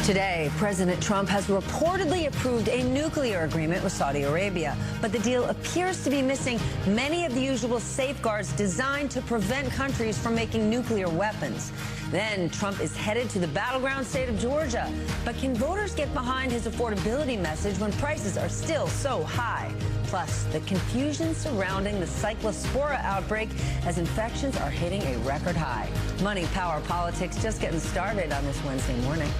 Today, President Trump has reportedly approved a nuclear agreement with Saudi Arabia, but the deal appears to be missing many of the usual safeguards designed to prevent countries from making nuclear weapons. Then Trump is headed to the battleground state of Georgia. But can voters get behind his affordability message when prices are still so high? Plus, the confusion surrounding the Cyclospora outbreak as infections are hitting a record high. Money, power, politics just getting started on this Wednesday morning.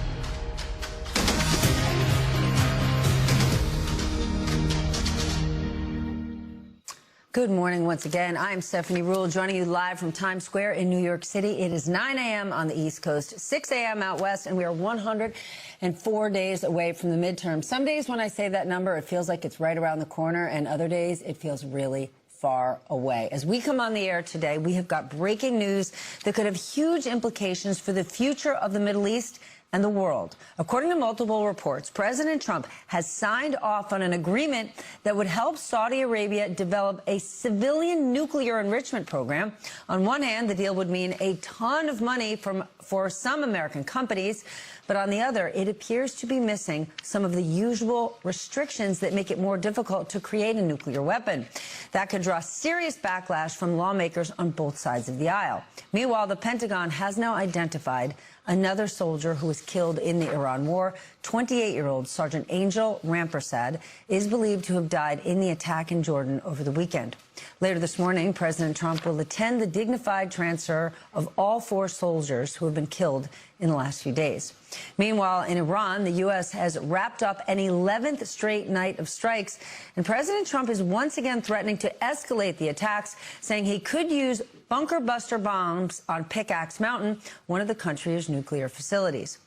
Good morning once again. I'm Stephanie Ruhle, joining you live from Times Square in New York City. It is 9 a.m. on the East Coast, 6 a.m. out west, and we are 104 days away from the midterm. Some days when I say that number, it feels like it's right around the corner, and other days it feels really far away. As we come on the air today, we have got breaking news that could have huge implications for the future of the Middle East and the world. According to multiple reports, President Trump has signed off on an agreement that would help Saudi Arabia develop a civilian nuclear enrichment program. On one hand, the deal would mean a ton of money for some American companies, but on the other, it appears to be missing some of the usual restrictions that make it more difficult to create a nuclear weapon. That could draw serious backlash from lawmakers on both sides of the aisle. Meanwhile, the Pentagon has now identified another soldier who was killed in the Iran war. 28-year-old Sergeant Angel Rampersad is believed to have died in the attack in Jordan over the weekend. Later this morning, President Trump will attend the dignified transfer of all 4 soldiers who have been killed in the last few days. Meanwhile, in Iran, the U.S. has wrapped up an 11th straight night of strikes, and President Trump is once again threatening to escalate the attacks, saying he could use bunker buster bombs on Pickaxe Mountain, one of the country's nuclear facilities.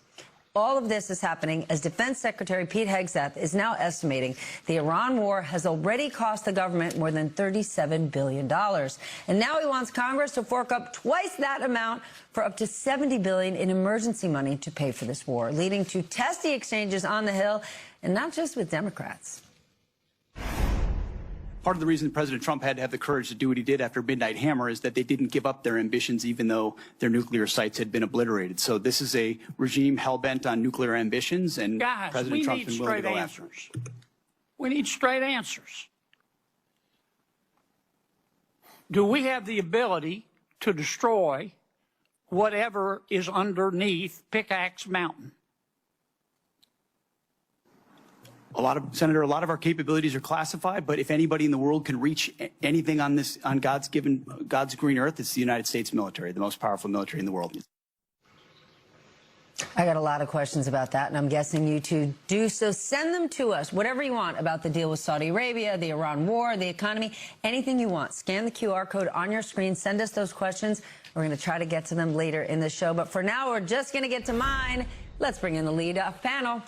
All of this is happening as Defense Secretary Pete Hegseth is now estimating the Iran war has already cost the government more than $37 billion. And now he wants Congress to fork up twice that amount for up to $70 billion in emergency money to pay for this war, leading to testy exchanges on the Hill, and not just with Democrats. Part of the reason President Trump had to have the courage to do what he did after Midnight Hammer is that they didn't give up their ambitions even though their nuclear sites had been obliterated. So this is a regime hell-bent on nuclear ambitions, and President Trump's been willing to go after it. We need straight answers. Do we have the ability to destroy whatever is underneath Pickaxe Mountain? Senator, a lot of our capabilities are classified, but if anybody in the world can reach anything on God's green earth, it's the United States military, the most powerful military in the world. I got a lot of questions about that, and I'm guessing you two do. So send them to us, whatever you want about the deal with Saudi Arabia, the Iran war, the economy, anything you want. Scan the QR code on your screen. Send us those questions. We're going to try to get to them later in the show. But for now, we're just going to get to mine. Let's bring in the lead panel.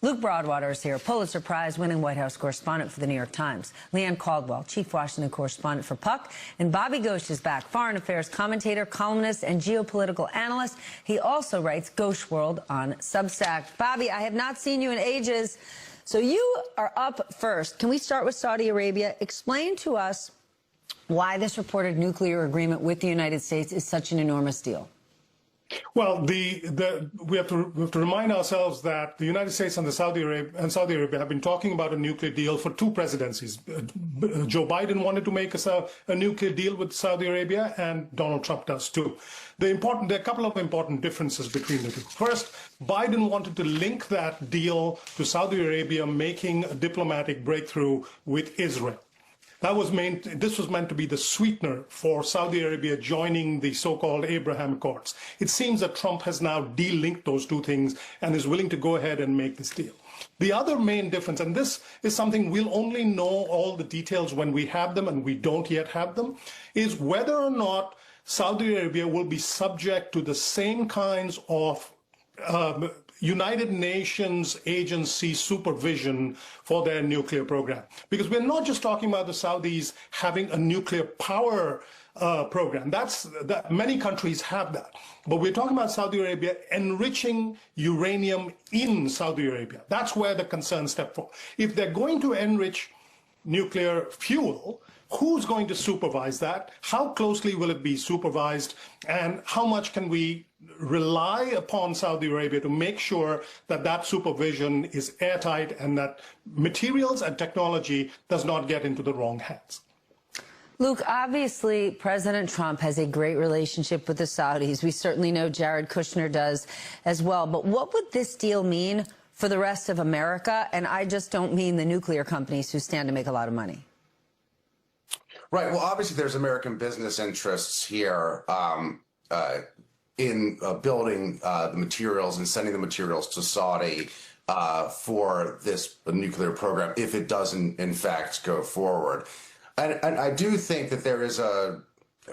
Luke Broadwater is here, Pulitzer Prize-winning White House correspondent for The New York Times. Leanne Caldwell, chief Washington correspondent for Puck. And Bobby Ghosh is back, foreign affairs commentator, columnist, and geopolitical analyst. He also writes Ghosh World on Substack. Bobby, I have not seen you in ages, so you are up first. Can we start with Saudi Arabia? Explain to us why this reported nuclear agreement with the United States is such an enormous deal. Well, we have to remind ourselves that the United States and Saudi Arabia have been talking about a nuclear deal for 2 presidencies. Joe Biden wanted to make a nuclear deal with Saudi Arabia, and Donald Trump does too. There are a couple of important differences between the two. First, Biden wanted to link that deal to Saudi Arabia making a diplomatic breakthrough with Israel. This was meant to be the sweetener for Saudi Arabia joining the so-called Abraham Accords. It seems that Trump has now de-linked those 2 things and is willing to go ahead and make this deal. The other main difference, and this is something we'll only know all the details when we have them, and we don't yet have them, is whether or not Saudi Arabia will be subject to the same kinds of United Nations agency supervision for their nuclear program. Because we're not just talking about the Saudis having a nuclear power program. Many countries have that. But we're talking about Saudi Arabia enriching uranium in Saudi Arabia. That's where the concern steps for. If they're going to enrich nuclear fuel, who's going to supervise that? How closely will it be supervised? And how much can we rely upon Saudi Arabia to make sure that that supervision is airtight and that materials and technology does not get into the wrong hands. Luke, obviously, President Trump has a great relationship with the Saudis. We certainly know Jared Kushner does as well. But what would this deal mean for the rest of America? And I just don't mean the nuclear companies who stand to make a lot of money. Right. Well, obviously, there's American business interests here in building the materials and sending the materials to Saudi for this nuclear program, if it doesn't, in fact, go forward. And I do think that there is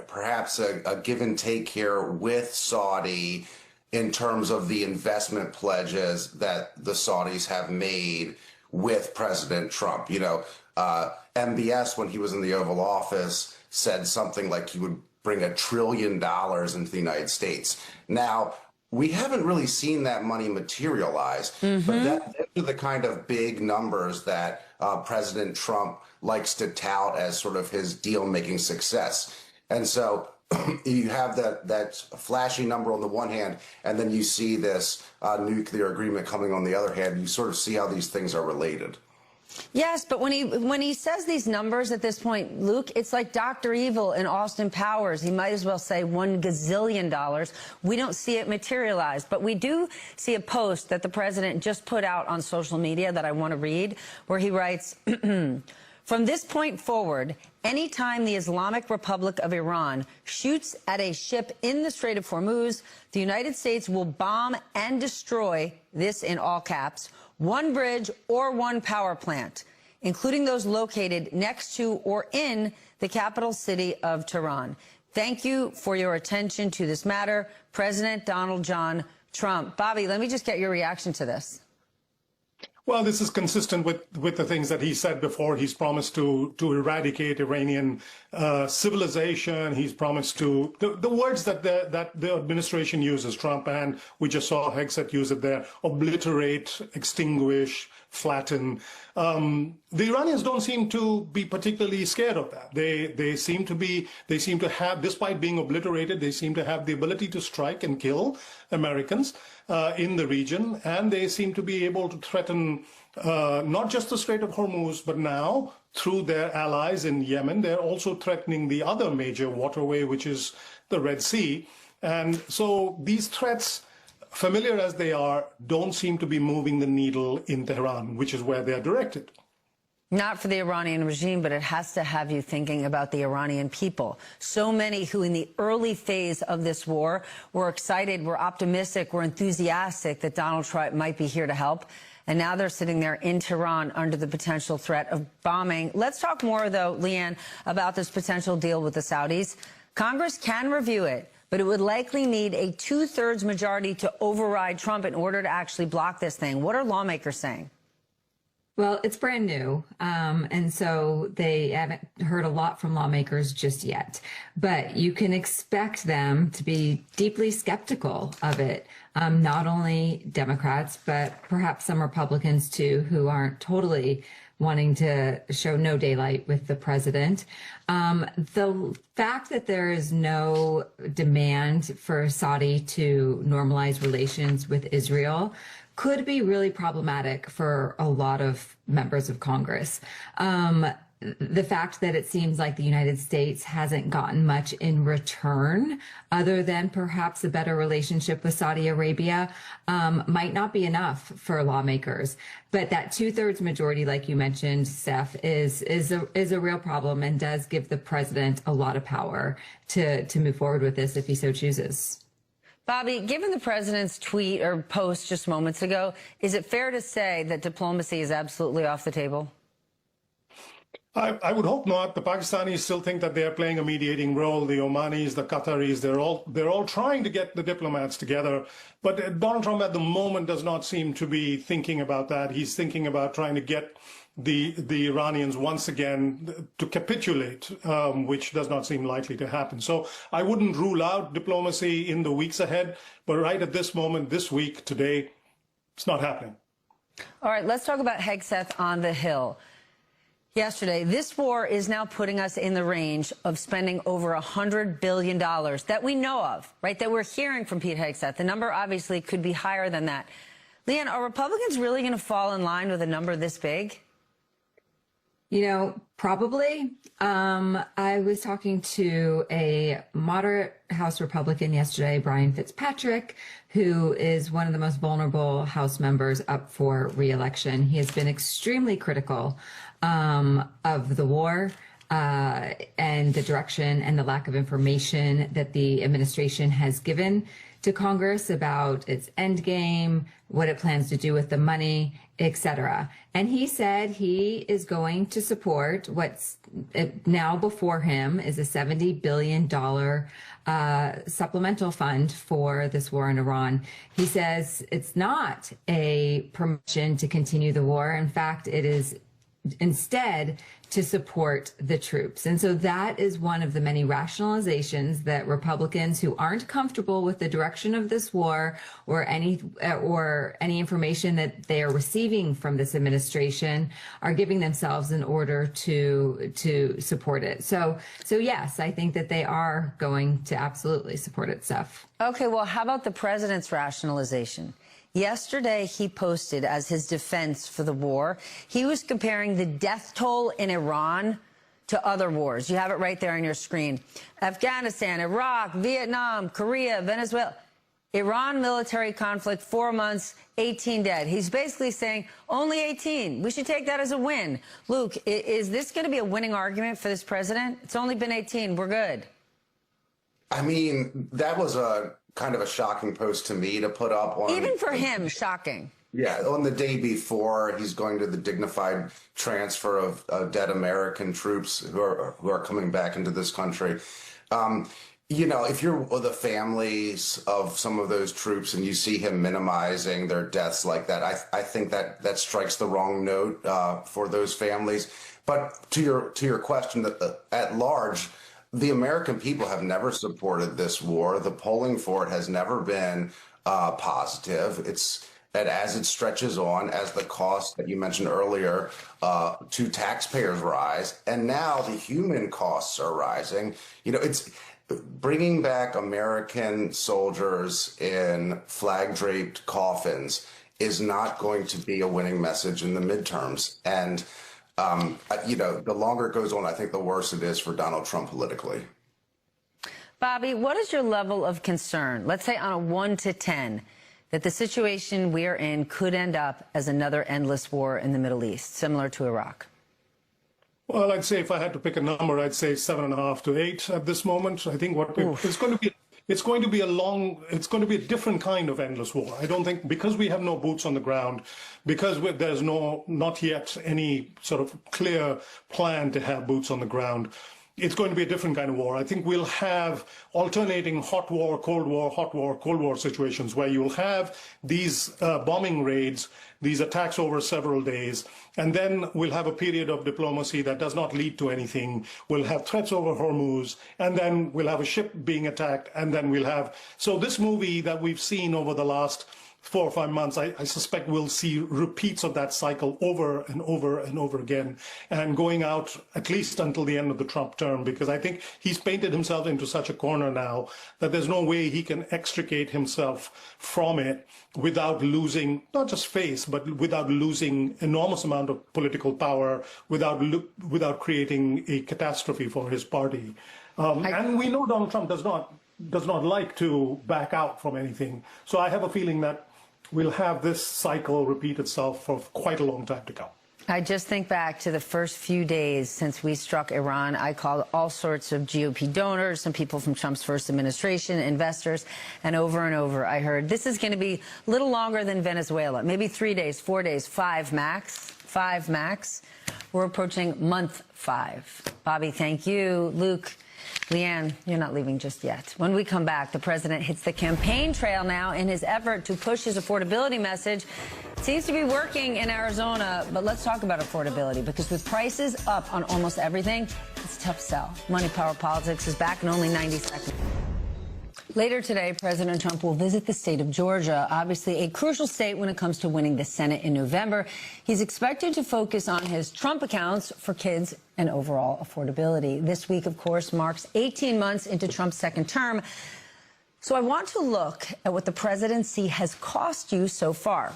perhaps a give and take here with Saudi in terms of the investment pledges that the Saudis have made with President Trump. You know, MBS, when he was in the Oval Office, said something like he would bring $1 trillion into the United States. Now, we haven't really seen that money materialize, but those are the kind of big numbers that President Trump likes to tout as sort of his deal-making success. And so you have that flashy number on the one hand, and then you see this nuclear agreement coming on the other hand. You sort of see how these things are related. Yes, but when he says these numbers at this point, Luke, it's like Dr. Evil in Austin Powers. He might as well say $1 gazillion. We don't see it materialize, but we do see a post that the president just put out on social media that I want to read, where he writes, from this point forward, anytime the Islamic Republic of Iran shoots at a ship in the Strait of Hormuz, the United States will bomb and destroy, this in all caps, one bridge or one power plant, including those located next to or in the capital city of Tehran. Thank you for your attention to this matter, President Donald John Trump. Bobby, let me just get your reaction to this. Well, this is consistent with the things that he said before. He's promised to eradicate Iranian civilization. He's promised to the words that the administration uses, Trump, and we just saw Hegseth use it there: obliterate, extinguish, flatten. The Iranians don't seem to be particularly scared of that. They seem to have, despite being obliterated, they seem to have the ability to strike and kill Americans in the region, and they seem to be able to threaten not just the Strait of Hormuz, but now through their allies in Yemen, they're also threatening the other major waterway, which is the Red Sea. And so these threats, familiar as they are, don't seem to be moving the needle in Tehran, which is where they're directed. Not for the Iranian regime, but it has to have you thinking about the Iranian people. So many who in the early phase of this war were excited, were optimistic, were enthusiastic that Donald Trump might be here to help. And now they're sitting there in Tehran under the potential threat of bombing. Let's talk more, though, Leanne, about this potential deal with the Saudis. Congress can review it, but it would likely need a 2/3 majority to override Trump in order to actually block this thing. What are lawmakers saying? Well, it's brand new, and so they haven't heard a lot from lawmakers just yet. But you can expect them to be deeply skeptical of it, not only Democrats, but perhaps some Republicans, too, who aren't totally wanting to show no daylight with the president. The fact that there is no demand for Saudi to normalize relations with Israel could be really problematic for a lot of members of Congress. The fact that it seems like the United States hasn't gotten much in return, other than perhaps a better relationship with Saudi Arabia, might not be enough for lawmakers. But that 2/3 majority, like you mentioned, Steph, is a real problem and does give the president a lot of power to move forward with this if he so chooses. Bobby, given the president's tweet or post just moments ago, is it fair to say that diplomacy is absolutely off the table? I would hope not. The Pakistanis still think that they are playing a mediating role. The Omanis, the Qataris, they're all trying to get the diplomats together. But Donald Trump at the moment does not seem to be thinking about that. He's thinking about trying to get the Iranians once again to capitulate, which does not seem likely to happen. So I wouldn't rule out diplomacy in the weeks ahead, but right at this moment, this week, today, it's not happening. All right, let's talk about Hegseth on the Hill. Yesterday, this war is now putting us in the range of spending over $100 billion that we know of, right, that we're hearing from Pete Hegseth. The number obviously could be higher than that. Leanne, are Republicans really going to fall in line with a number this big? You know, probably. I was talking to a moderate House Republican yesterday, Brian Fitzpatrick, who is one of the most vulnerable House members up for re-election. He has been extremely critical of the war and the direction and the lack of information that the administration has given to Congress about its end game, what it plans to do with the money, etc. And he said he is going to support what's now before him is a $70 billion supplemental fund for this war in Iran. He says it's not a permission to continue the war. In fact, it is instead to support the troops. And so that is one of the many rationalizations that Republicans who aren't comfortable with the direction of this war or any information that they are receiving from this administration are giving themselves in order to support it. So yes, I think that they are going to absolutely support it, Steph. Okay, well, how about the president's rationalization? Yesterday, he posted as his defense for the war, he was comparing the death toll in Iran to other wars. You have it right there on your screen. Afghanistan, Iraq, Vietnam, Korea, Venezuela. Iran military conflict, 4 months, 18 dead. He's basically saying only 18. We should take that as a win. Luke, is this going to be a winning argument for this president? It's only been 18. We're good. I mean, that was a kind of a shocking post to me to put up on. Even for him, shocking. Yeah, on the day before he's going to the dignified transfer of dead American troops who are coming back into this country. You know, if you're the families of some of those troops and you see him minimizing their deaths like that, I think that strikes the wrong note for those families. But to your question, that at large, the American people have never supported this war. The polling for it has never been positive. And as it stretches on, as the cost that you mentioned earlier to taxpayers rise, and now the human costs are rising. You know, it's bringing back American soldiers in flag-draped coffins is not going to be a winning message in the midterms. And you know, the longer it goes on, I think the worse it is for Donald Trump politically. Bobby, what is your level of concern? Let's say on a 1 to 10, that the situation we are in could end up as another endless war in the Middle East, similar to Iraq. Well, I'd say if I had to pick a number, I'd say 7.5 to 8 at this moment. I think it's going to be a different kind of endless war. I don't think, because we have no boots on the ground, because there's not yet any sort of clear plan to have boots on the ground, it's going to be a different kind of war. I think we'll have alternating hot war, cold war, hot war, cold war situations where you'll have these bombing raids, these attacks over several days, and then we'll have a period of diplomacy that does not lead to anything. We'll have threats over Hormuz, and then we'll have a ship being attacked, and then we'll have... So this movie that we've seen over the last 4 or 5 months, I suspect we'll see repeats of that cycle over and over and over again, and going out at least until the end of the Trump term, because I think he's painted himself into such a corner now that there's no way he can extricate himself from it without losing not just face, but without losing enormous amount of political power, without creating a catastrophe for his party. And we know Donald Trump does not like to back out from anything. So I have a feeling that we'll have this cycle repeat itself for quite a long time to come. I just think back to the first few days since we struck Iran. I called all sorts of GOP donors, some people from Trump's first administration, investors, and over I heard this is going to be a little longer than Venezuela, maybe 3 days, 4 days, 5 max. 5 max. We're approaching month 5. Bobby, thank you. Luke, Leanne, you're not leaving just yet. When we come back, the president hits the campaign trail now in his effort to push his affordability message. It seems to be working in Arizona, but let's talk about affordability, because with prices up on almost everything, it's a tough sell. Money, Power, Politics is back in only 90 seconds. Later today, President Trump will visit the state of Georgia, obviously a crucial state when it comes to winning the Senate in November. He's expected to focus on his Trump accounts for kids and overall affordability. This week, of course, marks 18 months into Trump's second term. So I want to look at what the presidency has cost you so far.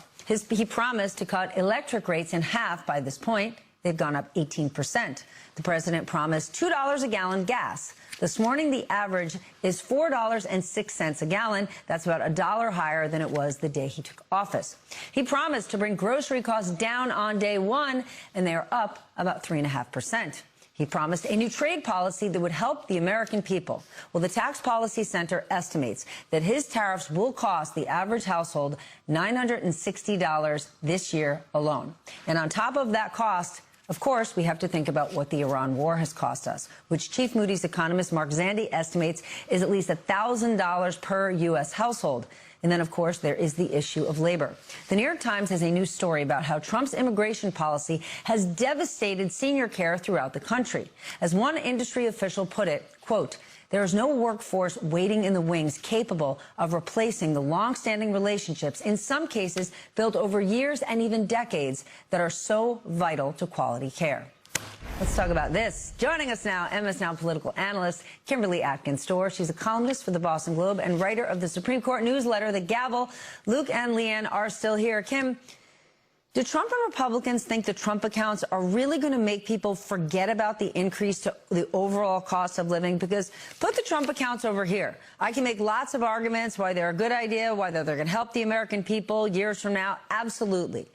He promised to cut electric rates in half by this point. They've gone up 18%. The president promised $2 a gallon gas. This morning, the average is $4.06 a gallon. That's about $1 higher than it was the day he took office. He promised to bring grocery costs down on day one, and they are up about 3.5%. He promised a new trade policy that would help the American people. Well, the Tax Policy Center estimates that his tariffs will cost the average household $960 this year alone. And on top of that cost, of course, we have to think about what the Iran war has cost us, which Chief Moody's economist Mark Zandi estimates is at least $1,000 per U.S. household. And then, of course, there is the issue of labor. The New York Times has a new story about how Trump's immigration policy has devastated senior care throughout the country. As one industry official put it, quote, "There is no workforce waiting in the wings capable of replacing the long-standing relationships, in some cases built over years and even decades, that are so vital to quality care." Let's talk about this. Joining us now, MS Now political analyst Kimberly Atkins-Stohr. She's a columnist for the Boston Globe and writer of the Supreme Court newsletter, The Gavel. Luke and Leanne are still here. Kim, do Trump and Republicans think the Trump accounts are really going to make people forget about the increase to the overall cost of living? Because put the Trump accounts over here. I can make lots of arguments why they're a good idea, whether they're going to help the American people years from now. Absolutely.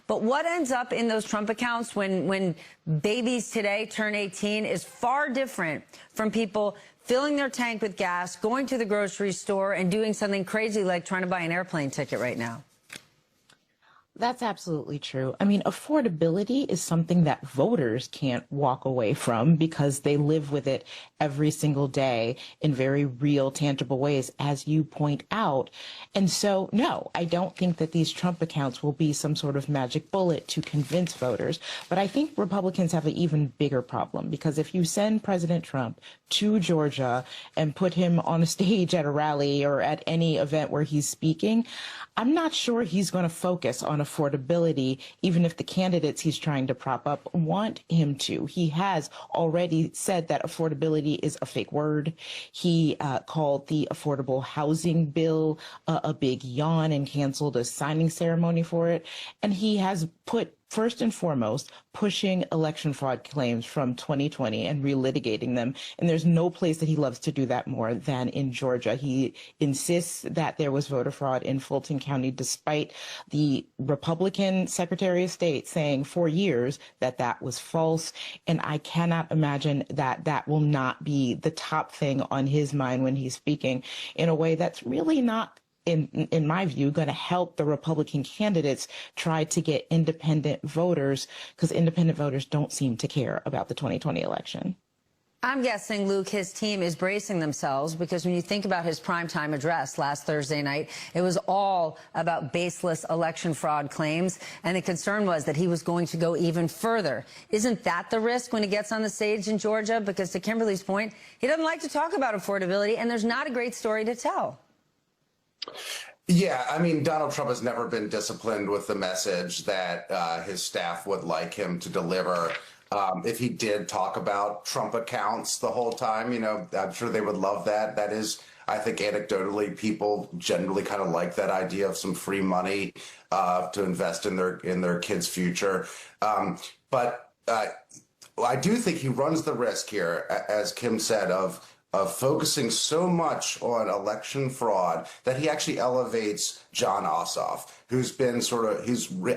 But what ends up in those Trump accounts when babies today turn 18 is far different from people filling their tank with gas, going to the grocery store, and doing something crazy like trying to buy an airplane ticket right now. That's absolutely true. I mean, affordability is something that voters can't walk away from because they live with it every single day in very real, tangible ways, as you point out. And so, no, I don't think that these Trump accounts will be some sort of magic bullet to convince voters. But I think Republicans have an even bigger problem, because if you send President Trump to Georgia and put him on a stage at a rally or at any event where he's speaking, I'm not sure he's going to focus on affordability, even if the candidates he's trying to prop up want him to. He has already said that affordability is a fake word. He called the affordable housing bill a big yawn and canceled a signing ceremony for it. And he has put, first and foremost, pushing election fraud claims from 2020 and relitigating them. And there's no place that he loves to do that more than in Georgia. He insists that there was voter fraud in Fulton County, despite the Republican Secretary of State saying for years that that was false. And I cannot imagine that that will not be the top thing on his mind when he's speaking, in a way that's really not, in my view, going to help the Republican candidates try to get independent voters, because independent voters don't seem to care about the 2020 election. I'm guessing, Luke, his team is bracing themselves, because when you think about his primetime address last Thursday night, it was all about baseless election fraud claims. And the concern was that he was going to go even further. Isn't that the risk when he gets on the stage in Georgia? Because to Kimberly's point, he doesn't like to talk about affordability, and there's not a great story to tell. Yeah, I mean, Donald Trump has never been disciplined with the message that his staff would like him to deliver. If he did talk about Trump accounts the whole time, you know, I'm sure they would love that. That is, I think, anecdotally, people generally kind of like that idea of some free money to invest in their kids' future. But I do think he runs the risk here, as Kim said, of focusing so much on election fraud that he actually elevates Jon Ossoff, who's been sort of,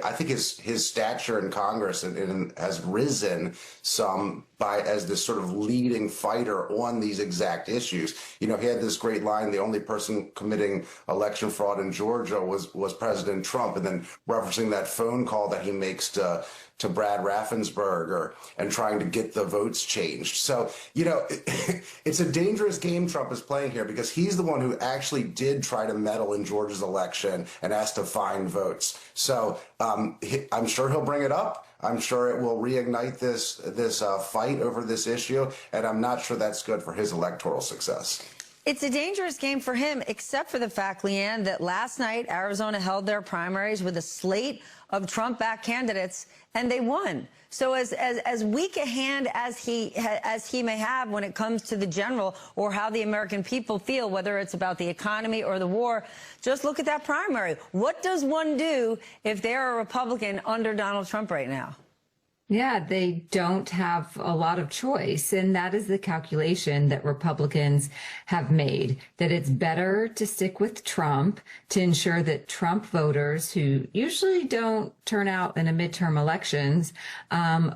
I think his stature in Congress has risen some as this sort of leading fighter on these exact issues. You know, he had this great line, the only person committing election fraud in Georgia was President Trump, and then referencing that phone call that he makes to Brad Raffensperger and trying to get the votes changed. So, you know, it's a dangerous game Trump is playing here, because he's the one who actually did try to meddle in Georgia's election and asked to find votes. So I'm sure he'll bring it up. I'm sure it will reignite this fight over this issue, and I'm not sure that's good for his electoral success. It's a dangerous game for him, except for the fact, Leanne, that last night Arizona held their primaries with a slate of Trump-backed candidates, and they won. So as weak a hand as he may have when it comes to the general or how the American people feel, whether it's about the economy or the war, just look at that primary. What does one do if they're a Republican under Donald Trump right now? Yeah, they don't have a lot of choice. And that is the calculation that Republicans have made, that it's better to stick with Trump to ensure that Trump voters who usually don't turn out in a midterm elections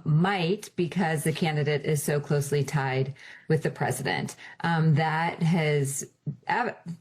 might, because the candidate is so closely tied with the president. That has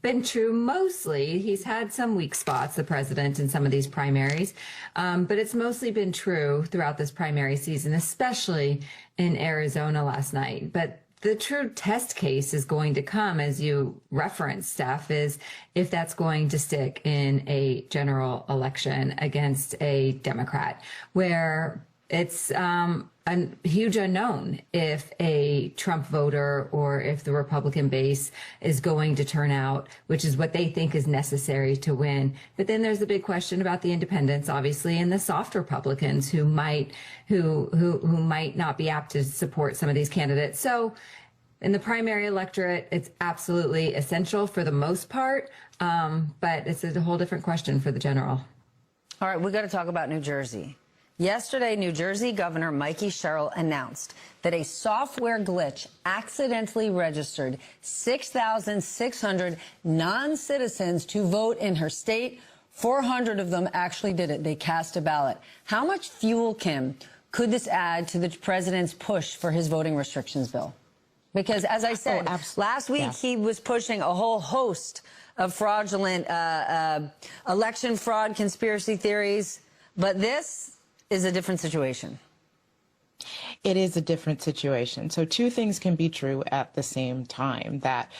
been true mostly. He's had some weak spots, the president, in some of these primaries, but it's mostly been true throughout this primary season, especially in Arizona last night. But the true test case is going to come, as you referenced, Steph, is if that's going to stick in a general election against a Democrat, where it's a huge unknown if a Trump voter or if the Republican base is going to turn out, which is what they think is necessary to win. But then there's the big question about the independents, obviously, and the soft Republicans who might not be apt to support some of these candidates. So in the primary electorate, it's absolutely essential for the most part, but it's a whole different question for the general. All right, we got to talk about New Jersey. Yesterday, New Jersey Governor Mikey Sherrill announced that a software glitch accidentally registered 6,600 non-citizens to vote in her state. 400 of them actually did it. They cast a ballot. How much fuel, Kim, could this add to the president's push for his voting restrictions bill? Because, as I said, last week he was pushing a whole host of fraudulent election fraud conspiracy theories. But this is a different situation. It is a different situation. So two things can be true at the same time, that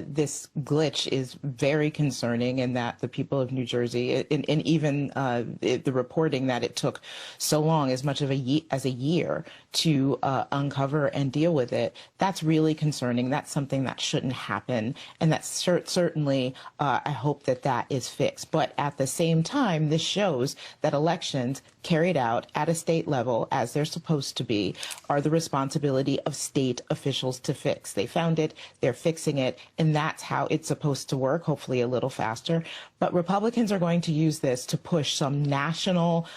this glitch is very concerning and that the people of New Jersey, and even the reporting that it took so long, as much of as a year to uncover and deal with it, that's really concerning. That's something that shouldn't happen. And that's certainly, I hope that is fixed. But at the same time, this shows that elections carried out at a state level, as they're supposed to be, are the responsibility of state officials to fix. They found it, they're fixing it, and that's how it's supposed to work, hopefully a little faster. But Republicans are going to use this to push some national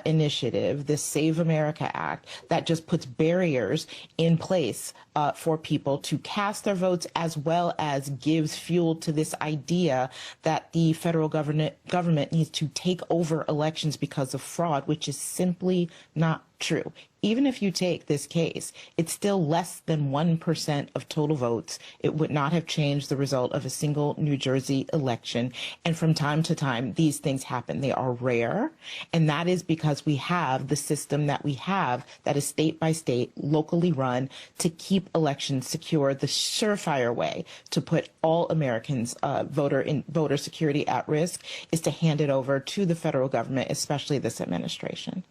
initiative, this Save America Act, that just puts barriers in place for people to cast their votes, as well as gives fuel to this idea that the federal government needs to take over elections because of fraud, which is simply not true. Even if you take this case, it's still less than 1% of total votes. It would not have changed the result of a single New Jersey election. And from time to time, these things happen. They are rare. And that is because we have the system that we have, that is state by state, locally run, to keep elections secure. The surefire way to put all Americans' voter security at risk is to hand it over to the federal government, especially this administration.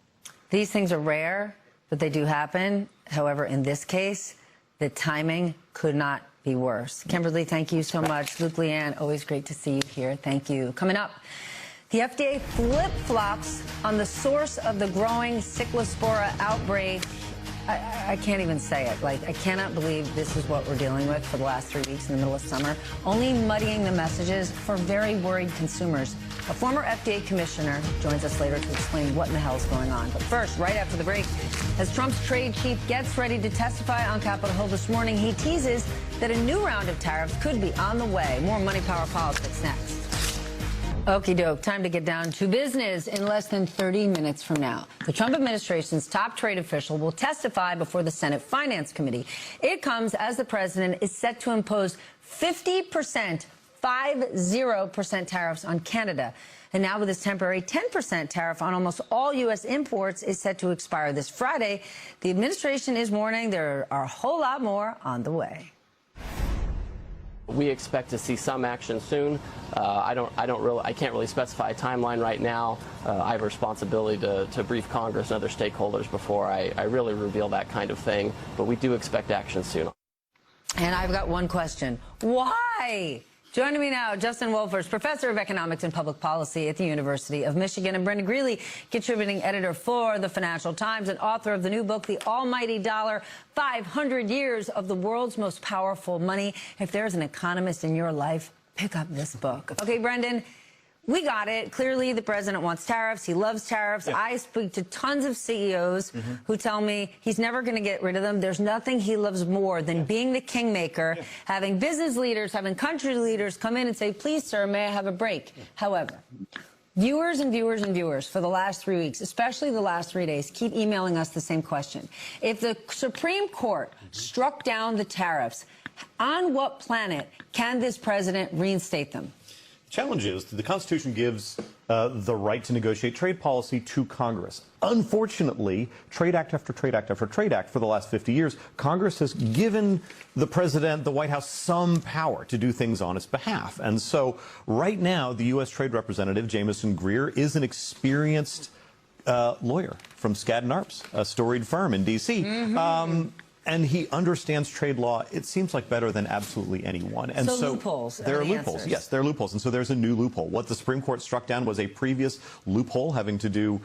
These things are rare, but they do happen. However, in this case, the timing could not be worse. Kimberly, thank you so much. Luke, Leanne, always great to see you here. Thank you. Coming up, the FDA flip-flops on the source of the growing Cyclospora outbreak. I can't even say it. I cannot believe this is what we're dealing with for the last 3 weeks in the middle of summer, only muddying the messages for very worried consumers. A former FDA commissioner joins us later to explain what in the hell is going on. But first, right after the break, as Trump's trade chief gets ready to testify on Capitol Hill this morning, he teases that a new round of tariffs could be on the way. More Money Power Politics next. Okie doke, time to get down to business. In less than 30 minutes from now, the Trump administration's top trade official will testify before the Senate Finance Committee. It comes as the president is set to impose 50% tariffs on Canada. And now with this temporary 10% tariff on almost all U.S. imports is set to expire this Friday, the administration is warning there are a whole lot more on the way. We expect to see some action soon. I can't really specify a timeline right now. I have a responsibility to brief Congress and other stakeholders before I really reveal that kind of thing. But we do expect action soon. And I've got one question. Why? Joining me now, Justin Wolfers, professor of economics and public policy at the University of Michigan, and Brendan Greeley, contributing editor for the Financial Times and author of the new book, The Almighty Dollar, 500 Years of the World's Most Powerful Money. If there's an economist in your life, pick up this book. Okay, Brendan, we got it. Clearly, the president wants tariffs. He loves tariffs. Yeah. I speak to tons of CEOs who tell me he's never going to get rid of them. There's nothing he loves more than being the kingmaker, having business leaders, having country leaders come in and say, please, sir, may I have a break? However, viewers and viewers and viewers for the last 3 weeks, especially the last 3 days, keep emailing us the same question. If the Supreme Court struck down the tariffs, on what planet can this president reinstate them? Challenge is the Constitution gives the right to negotiate trade policy to Congress. Unfortunately, Trade Act after Trade Act after Trade Act for the last 50 years, Congress has given the president, the White House, some power to do things on its behalf. And so right now, the U.S. Trade Representative, Jamieson Greer, is an experienced lawyer from Skadden Arps, a storied firm in D.C. And he understands trade law, it seems like, better than absolutely anyone. And so loopholes. There are loopholes. Yes, there are loopholes. And so there's a new loophole. What the Supreme Court struck down was a previous loophole having to do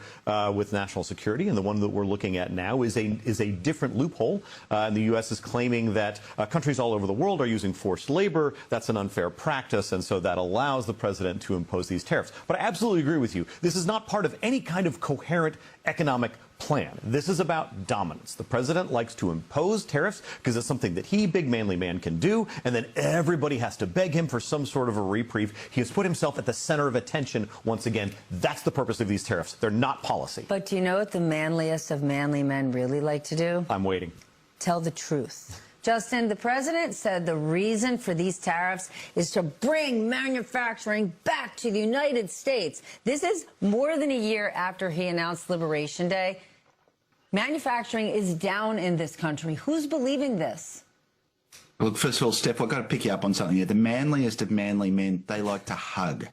with national security. And the one that we're looking at now is a different loophole. And the U.S. is claiming that countries all over the world are using forced labor. That's an unfair practice. And so that allows the president to impose these tariffs. But I absolutely agree with you. This is not part of any kind of coherent economic plan. This is about dominance. The president likes to impose tariffs because it's something that he, big manly man, can do, and then everybody has to beg him for some sort of a reprieve. He has put himself at the center of attention once again. That's the purpose of these tariffs. They're not policy. But do you know what the manliest of manly men really like to do? I'm waiting. Tell the truth. Justin, the president said the reason for these tariffs is to bring manufacturing back to the United States. This is more than a year after he announced Liberation Day. Manufacturing is down in this country. Who's believing this? Look, first of all, Steph, I've got to pick you up on something here. The manliest of manly men, they like to hug.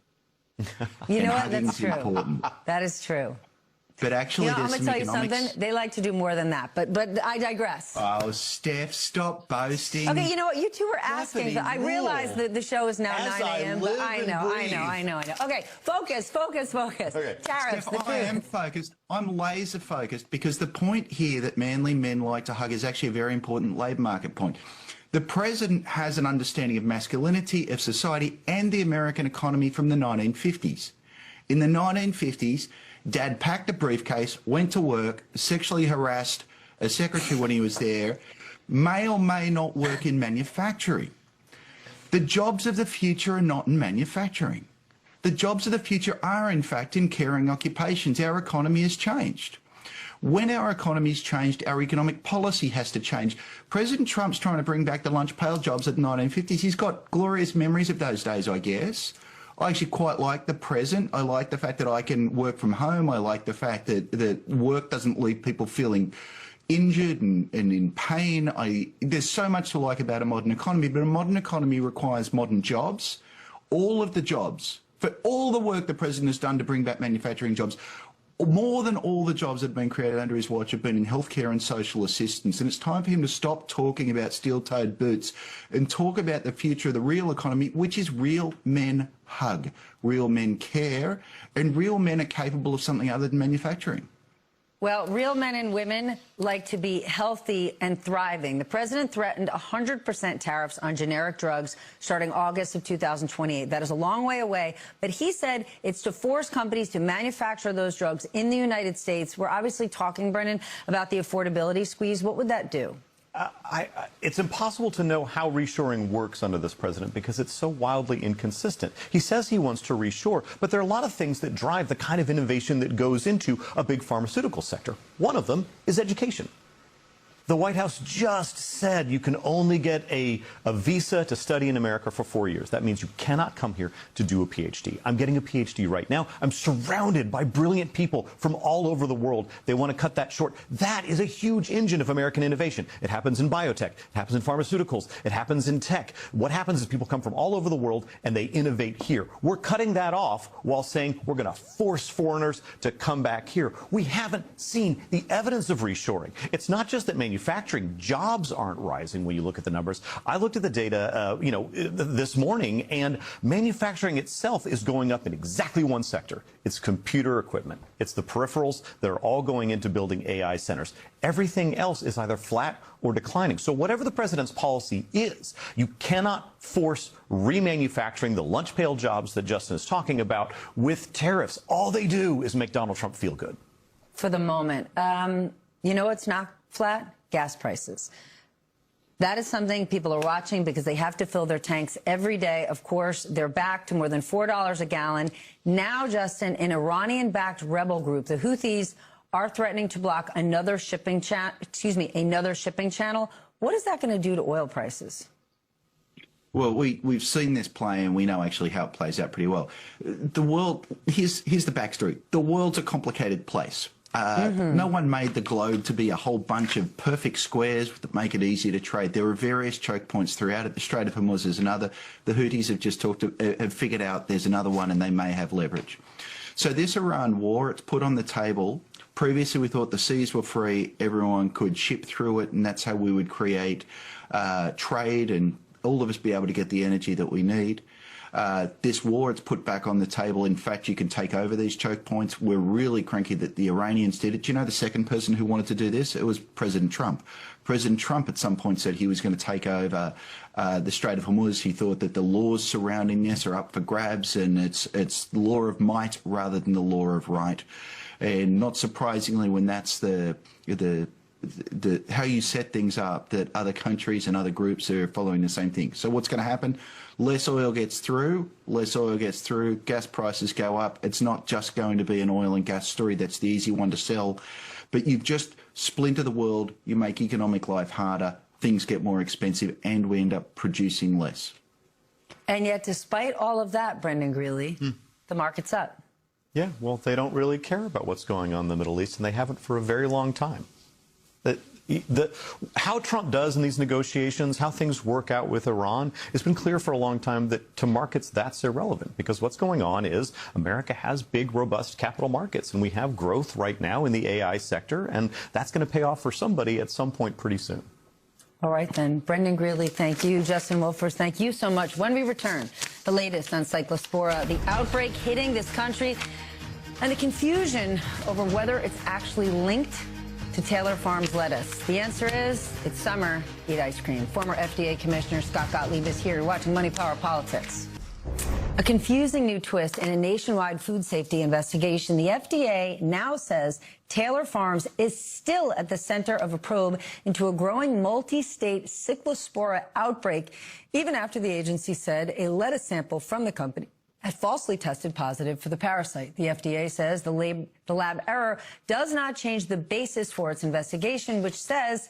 You know what? That's true. Important. That is true. But actually, I'm there's going to some tell you economics. something. They like to do more than that. But I digress. Oh, Steph, stop boasting. Okay, you know what? You two were asking. I realize that the show is now As 9 a.m. But I know. Okay, focus. Okay. Tariffs, Steph, I am focused. I'm laser focused because the point here that manly men like to hug is actually a very important labour market point. The president has an understanding of masculinity, of society, and the American economy from the 1950s. In the 1950s, Dad packed a briefcase, went to work, sexually harassed a secretary when he was there, may or may not work in manufacturing. The jobs of the future are not in manufacturing. The jobs of the future are, in fact, in caring occupations. Our economy has changed. When our economy's changed, our economic policy has to change. President Trump's trying to bring back the lunch pail jobs of the 1950s. He's got glorious memories of those days, I guess. I actually quite like the present. I like the fact that I can work from home. I like the fact that work doesn't leave people feeling injured and in pain. There's so much to like about a modern economy, but a modern economy requires modern jobs. All of the jobs, for all the work the president has done to bring back manufacturing jobs, more than all the jobs that have been created under his watch have been in healthcare and social assistance. And it's time for him to stop talking about steel-toed boots and talk about the future of the real economy, which is real men hug, real men care, and real men are capable of something other than manufacturing. Well, real men and women like to be healthy and thriving. The president threatened 100% tariffs on generic drugs starting August of 2028. That is a long way away, but he said it's to force companies to manufacture those drugs in the United States. We're obviously talking, Brennan, about the affordability squeeze. What would that do? It's impossible to know how reshoring works under this president because it's so wildly inconsistent. He says he wants to reshore, but there are a lot of things that drive the kind of innovation that goes into a big pharmaceutical sector. One of them is education. The White House just said you can only get a visa to study in America for 4 years. That means you cannot come here to do a PhD. I'm getting a PhD right now. I'm surrounded by brilliant people from all over the world. They want to cut that short. That is a huge engine of American innovation. It happens in biotech. It happens in pharmaceuticals. It happens in tech. What happens is people come from all over the world and they innovate here. We're cutting that off while saying we're going to force foreigners to come back here. We haven't seen the evidence of reshoring. It's not just that manufacturing manufacturing. Jobs aren't rising when you look at the numbers. I looked at the data, this morning, and manufacturing itself is going up in exactly one sector. It's computer equipment. It's the peripherals that are all going into building AI centers. Everything else is either flat or declining. So whatever the president's policy is, you cannot force remanufacturing, the lunch pail jobs that Justin is talking about, with tariffs. All they do is make Donald Trump feel good. For the moment. You know what's not flat? Gas prices. That is something people are watching because they have to fill their tanks every day. Of course, they're back to more than $4 a gallon. Now, Justin, an Iranian-backed rebel group, the Houthis, are threatening to block another shipping channel. What is that going to do to oil prices? Well, we've seen this play, and we know actually how it plays out pretty well. The world, here's the backstory. The world's a complicated place. No one made the globe to be a whole bunch of perfect squares that make it easy to trade. There are various choke points throughout it. The Strait of Hormuz is another. The Houthis have figured out there's another one, and they may have leverage. So this Iran war, it's put on the table. Previously, we thought the seas were free, everyone could ship through it, and that's how we would create trade and all of us be able to get the energy that we need. This war, it's put back on the table. In fact, you can take over these choke points. We're really cranky that the Iranians did it. Do you know the second person who wanted to do this? It was President Trump. President Trump at some point said he was going to take over the Strait of Hormuz. He thought that the laws surrounding this are up for grabs, and it's the law of might rather than the law of right. And not surprisingly, when that's how you set things up, that other countries and other groups are following the same thing. So what's going to happen? Less oil gets through, gas prices go up. It's not just going to be an oil and gas story. That's the easy one to sell. But you just splinter the world, you make economic life harder, things get more expensive, and we end up producing less. And yet, despite all of that, Brendan Greeley, the market's up. Yeah, well, they don't really care about what's going on in the Middle East, and they haven't for a very long time. How Trump does in these negotiations, how things work out with Iran, it's been clear for a long time that to markets that's irrelevant, because what's going on is America has big, robust capital markets, and we have growth right now in the AI sector, and that's going to pay off for somebody at some point pretty soon. All right, then. Brendan Greeley, thank you. Justin Wolfers, thank you so much. When we return, the latest on Cyclospora, the outbreak hitting this country, and the confusion over whether it's actually linked to Taylor Farms lettuce. The answer is, it's summer, eat ice cream. Former FDA Commissioner Scott Gottlieb is here. You're watching Money, Power, Politics. A confusing new twist in a nationwide food safety investigation. The FDA now says Taylor Farms is still at the center of a probe into a growing multi-state Cyclospora outbreak, even after the agency said a lettuce sample from the company had falsely tested positive for the parasite. The FDA says the lab error does not change the basis for its investigation, which says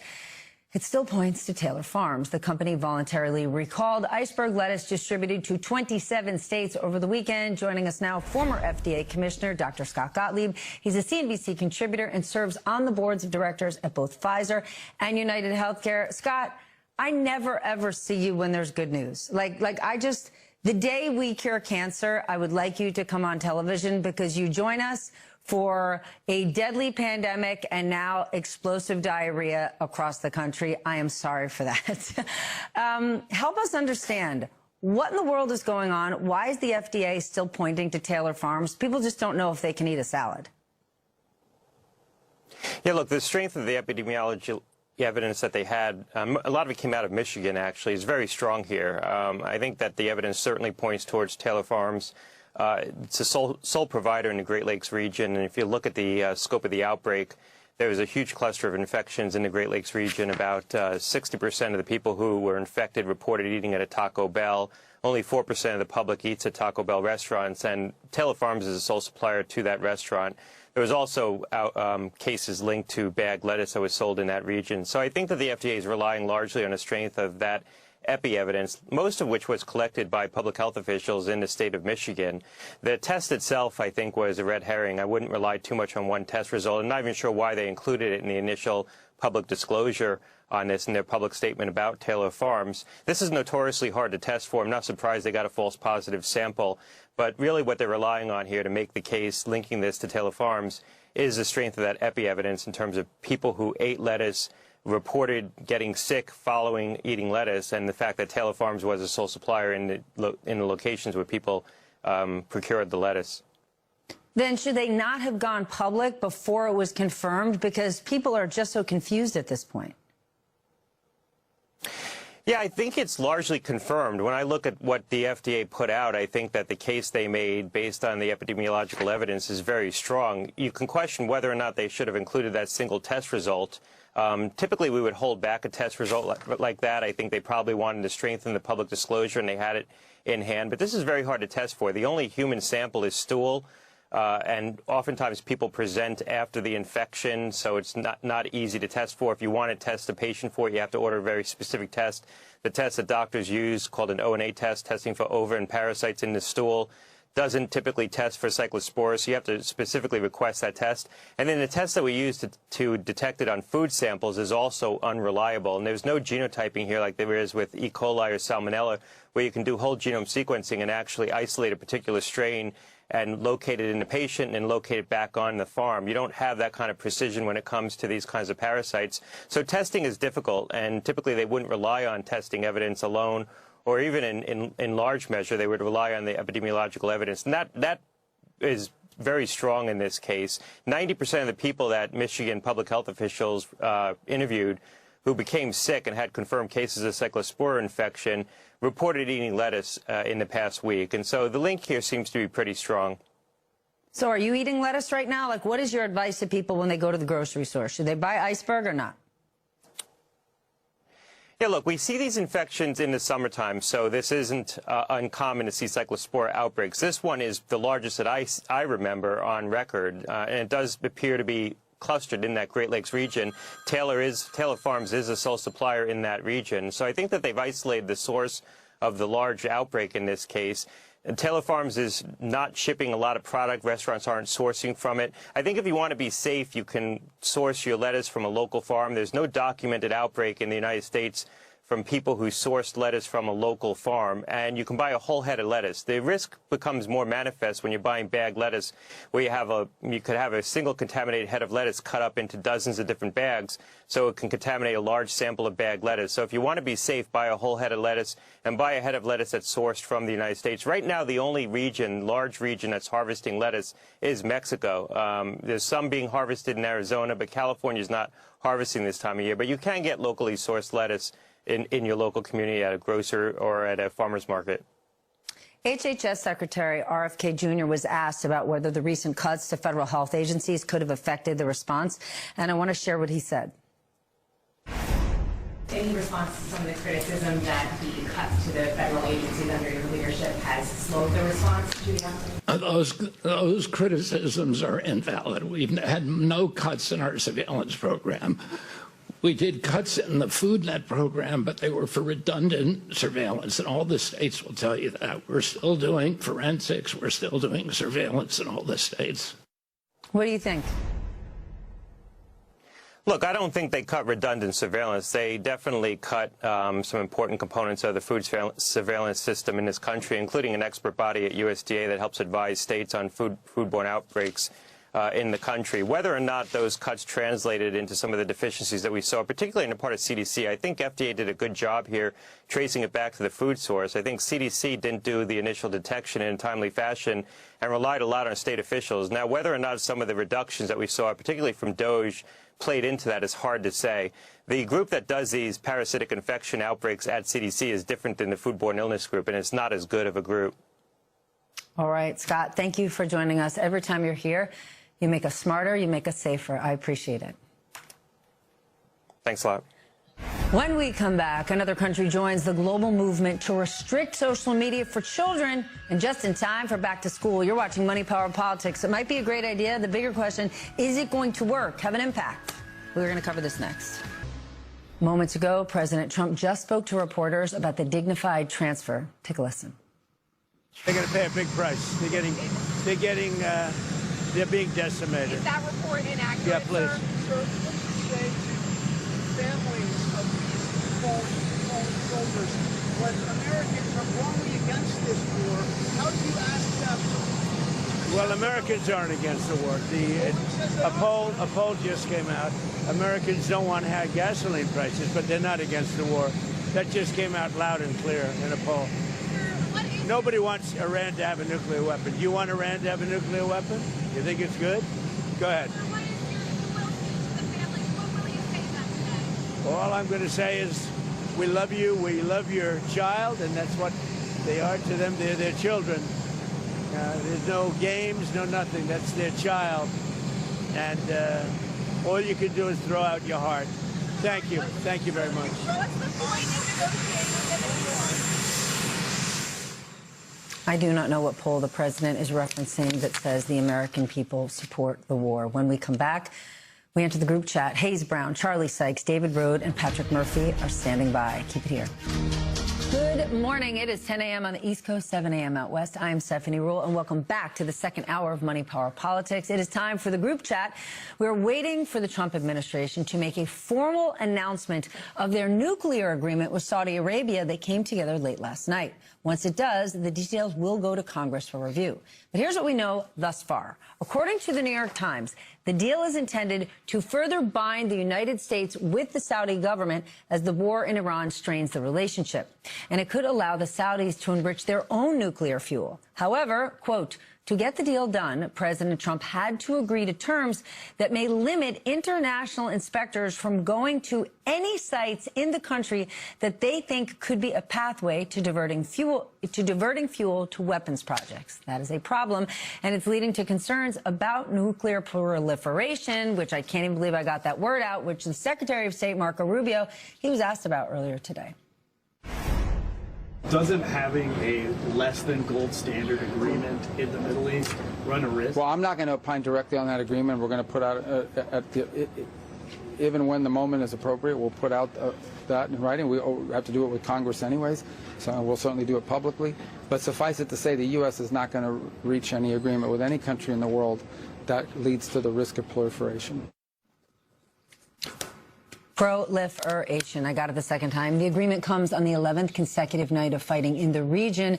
it still points to Taylor Farms. The company voluntarily recalled iceberg lettuce distributed to 27 states over the weekend. Joining us now, former FDA Commissioner Dr. Scott Gottlieb. He's a CNBC contributor and serves on the boards of directors at both Pfizer and United Healthcare. Scott, I never, ever see you when there's good news. The day we cure cancer, I would like you to come on television because you join us for a deadly pandemic and now explosive diarrhea across the country. I am sorry for that. Help us understand what in the world is going on. Why is the FDA still pointing to Taylor Farms? People just don't know if they can eat a salad. Yeah, look, the strength of the epidemiology evidence that they had, a lot of it came out of Michigan, actually, is very strong here. I think that the evidence certainly points towards Taylor Farms. It's a sole provider in the Great Lakes region, and if you look at the scope of the outbreak, there was a huge cluster of infections in the Great Lakes region. About 60% of the people who were infected reported eating at a Taco Bell. Only 4% of the public eats at Taco Bell restaurants, and Taylor Farms is a sole supplier to that restaurant. There was also cases linked to bagged lettuce that was sold in that region. So I think that the FDA is relying largely on the strength of that epi-evidence, most of which was collected by public health officials in the state of Michigan. The test itself, I think, was a red herring. I wouldn't rely too much on one test result. I'm not even sure why they included it in the initial public disclosure on this in their public statement about Taylor Farms. This is notoriously hard to test for. I'm not surprised they got a false positive sample. But really what they're relying on here to make the case linking this to Taylor Farms is the strength of that epi-evidence in terms of people who ate lettuce reported getting sick following eating lettuce, and the fact that Taylor Farms was a sole supplier in the locations where people procured the lettuce. Then should they not have gone public before it was confirmed? Because people are just so confused at this point. Yeah, I think it's largely confirmed. When I look at what the FDA put out, I think that the case they made based on the epidemiological evidence is very strong. You can question whether or not they should have included that single test result. Typically, we would hold back a test result like that. I think they probably wanted to strengthen the public disclosure, and they had it in hand. But this is very hard to test for. The only human sample is stool. And oftentimes people present after the infection, so it's not easy to test for. If you want to test a patient for it, you have to order a very specific test. The test that doctors use, called an ONA test, testing for ova and parasites in the stool, doesn't typically test for cyclospora, so you have to specifically request that test. And then the test that we use to detect it on food samples is also unreliable. And there's no genotyping here like there is with E. coli or Salmonella, where you can do whole genome sequencing and actually isolate a particular strain and locate it in the patient and locate it back on the farm. You don't have that kind of precision when it comes to these kinds of parasites. So testing is difficult, and typically they wouldn't rely on testing evidence alone, or even in large measure, they would rely on the epidemiological evidence. And that is very strong in this case. 90% of the people that Michigan public health officials interviewed who became sick and had confirmed cases of cyclospora infection reported eating lettuce in the past week. And so the link here seems to be pretty strong. So are you eating lettuce right now? Like, what is your advice to people when they go to the grocery store? Should they buy iceberg or not? Yeah, look, we see these infections in the summertime, so this isn't uncommon to see cyclospora outbreaks. This one is the largest that I remember on record, and it does appear to be clustered in that Great Lakes region. Taylor Farms is a sole supplier in that region. So I think that they've isolated the source of the large outbreak in this case. And Taylor Farms is not shipping a lot of product. Restaurants aren't sourcing from it. I think if you want to be safe, you can source your lettuce from a local farm. There's no documented outbreak in the United States from people who sourced lettuce from a local farm, and you can buy a whole head of lettuce. The risk becomes more manifest when you're buying bagged lettuce, where you could have a single contaminated head of lettuce cut up into dozens of different bags, so it can contaminate a large sample of bagged lettuce. So if you want to be safe, buy a whole head of lettuce, and buy a head of lettuce that's sourced from the United States. Right now, the only large region that's harvesting lettuce is Mexico. There's some being harvested in Arizona, but California is not harvesting this time of year. But you can get locally sourced lettuce in your local community at a grocer or at a farmer's market. HHS Secretary RFK Jr. was asked about whether the recent cuts to federal health agencies could have affected the response, and I want to share what he said. Any response to some of the criticism that the cuts to the federal agencies under your leadership has slowed the response to the outbreak? Those criticisms are invalid. We've had no cuts in our surveillance program. We did cuts in the Food Net program, but they were for redundant surveillance, and all the states will tell you that. We're still doing forensics. We're still doing surveillance in all the states. What do you think? Look, I don't think they cut redundant surveillance. They definitely cut some important components of the food surveillance system in this country, including an expert body at USDA that helps advise states on foodborne outbreaks in the country. Whether or not those cuts translated into some of the deficiencies that we saw, particularly in the part of CDC, I think FDA did a good job here tracing it back to the food source. I think CDC didn't do the initial detection in a timely fashion and relied a lot on state officials. Now, whether or not some of the reductions that we saw, particularly from DOJ, played into that is hard to say. The group that does these parasitic infection outbreaks at CDC is different than the foodborne illness group, and it's not as good of a group. All right, Scott, thank you for joining us. Every time you're here, you make us smarter, you make us safer. I appreciate it. Thanks a lot. When we come back, another country joins the global movement to restrict social media for children, and just in time for back to school. You're watching Money, Power, Politics. It might be a great idea. The bigger question, is it going to work, have an impact? We're going to cover this next. Moments ago, President Trump just spoke to reporters about the dignified transfer. Take a listen. They're going to pay a big price. They're being decimated. Is that report inaccurate? Yeah, please. Sir, what do you say to families of these fallen soldiers when Americans are wrongly against this war? How do you ask them to Well, Americans aren't against the war. A poll just came out. Americans don't want high gasoline prices, but they're not against the war. That just came out loud and clear in a poll. Nobody wants Iran to have a nuclear weapon. Do you want Iran to have a nuclear weapon? You think it's good? Go ahead. All I'm going to say is we love you, we love your child, and that's what they are to them. They're their children. There's no games, no nothing. That's their child. And all you can do is throw out your heart. Thank you. Thank you very much. I do not know what poll the president is referencing that says the American people support the war. When we come back, we enter the group chat. Hayes Brown, Charlie Sykes, David Rode, and Patrick Murphy are standing by. Keep it here. Good morning. It is 10 a.m. on the East Coast, 7 a.m. out west. I'm Stephanie Ruhle, and welcome back to the second hour of Money, Power, Politics. It is time for the group chat. We're waiting for the Trump administration to make a formal announcement of their nuclear agreement with Saudi Arabia that came together late last night. Once it does, the details will go to Congress for review. But here's what we know thus far. According to the New York Times, the deal is intended to further bind the United States with the Saudi government as the war in Iran strains the relationship. And it could allow the Saudis to enrich their own nuclear fuel. However, quote, to get the deal done, President Trump had to agree to terms that may limit international inspectors from going to any sites in the country that they think could be a pathway to diverting fuel to weapons projects. That is a problem, and it's leading to concerns about nuclear proliferation, which I can't even believe I got that word out, which the Secretary of State, Marco Rubio, he was asked about earlier today. Doesn't having a less than gold standard agreement in the Middle East run a risk? Well, I'm not going to opine directly on that agreement. We're going to put out, even when the moment is appropriate, we'll put out that in writing. We have to do it with Congress anyways, so we'll certainly do it publicly. But suffice it to say, the U.S. is not going to reach any agreement with any country in the world that leads to the risk of proliferation. Proliferation. I got it the second time. The agreement comes on the 11th consecutive night of fighting in the region,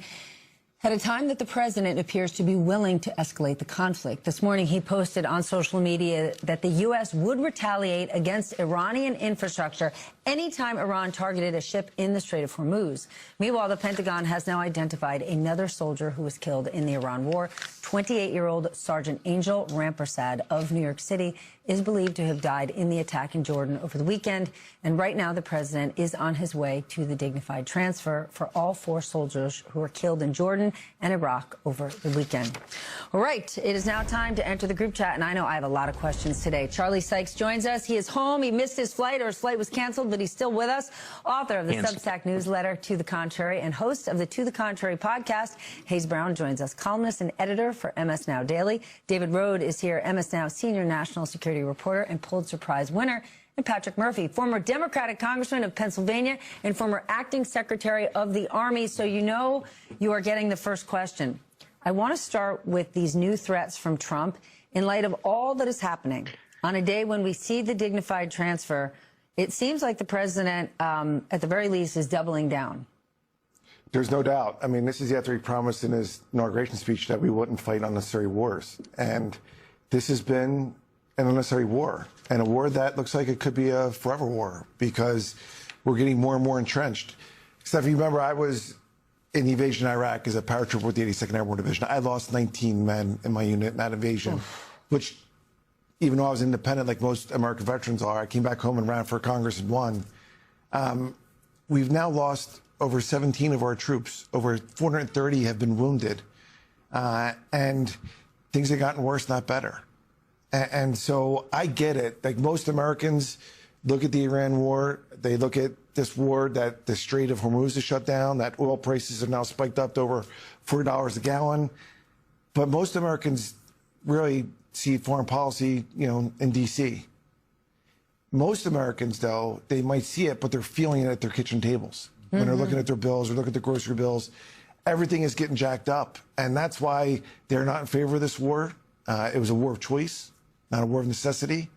at a time that the president appears to be willing to escalate the conflict. This morning, he posted on social media that the U.S. would retaliate against Iranian infrastructure anytime Iran targeted a ship in the Strait of Hormuz. Meanwhile, the Pentagon has now identified another soldier who was killed in the Iran war. 28-year-old Sergeant Angel Rampersad of New York City is believed to have died in the attack in Jordan over the weekend. And right now, the president is on his way to the dignified transfer for all 4 soldiers who were killed in Jordan and Iraq over the weekend. All right, it is now time to enter the group chat, and I know I have a lot of questions today. Charlie Sykes joins us. He is home. He missed his flight, or his flight was canceled, but he's still with us. Author of the Substack newsletter To the Contrary and host of the To the Contrary podcast. Hayes Brown joins us, columnist and editor for MS Now Daily. David Rode is here, MS Now senior national security reporter and Pulitzer Prize winner. And Patrick Murphy, former Democratic congressman of Pennsylvania and former acting secretary of the Army. So you know you are getting the first question. I want to start with these new threats from Trump in light of all that is happening. On a day when we see the dignified transfer, it seems like the president, at the very least, is doubling down. There's no doubt. I mean, this is after he promised in his inauguration speech that we wouldn't fight unnecessary wars. And this has been an unnecessary war, and a war that looks like it could be a forever war because we're getting more and more entrenched. Steph, you remember I was in the invasion of Iraq as a paratrooper with the 82nd Airborne Division. I lost 19 men in my unit in that invasion, which, even though I was independent like most American veterans are, I came back home and ran for Congress and won. We've now lost over 17 of our troops. Over 430 have been wounded. And things have gotten worse, not better. And so I get it. Like most Americans look at the Iran war, they look at this war that the Strait of Hormuz is shut down, that oil prices have now spiked up to over $4 a gallon. But most Americans really see foreign policy, in D.C. Most Americans, though, they might see it, but they're feeling it at their kitchen tables. When they're looking at their bills or looking at their grocery bills, everything is getting jacked up. And that's why they're not in favor of this war. It was a war of choice, not a war of necessity.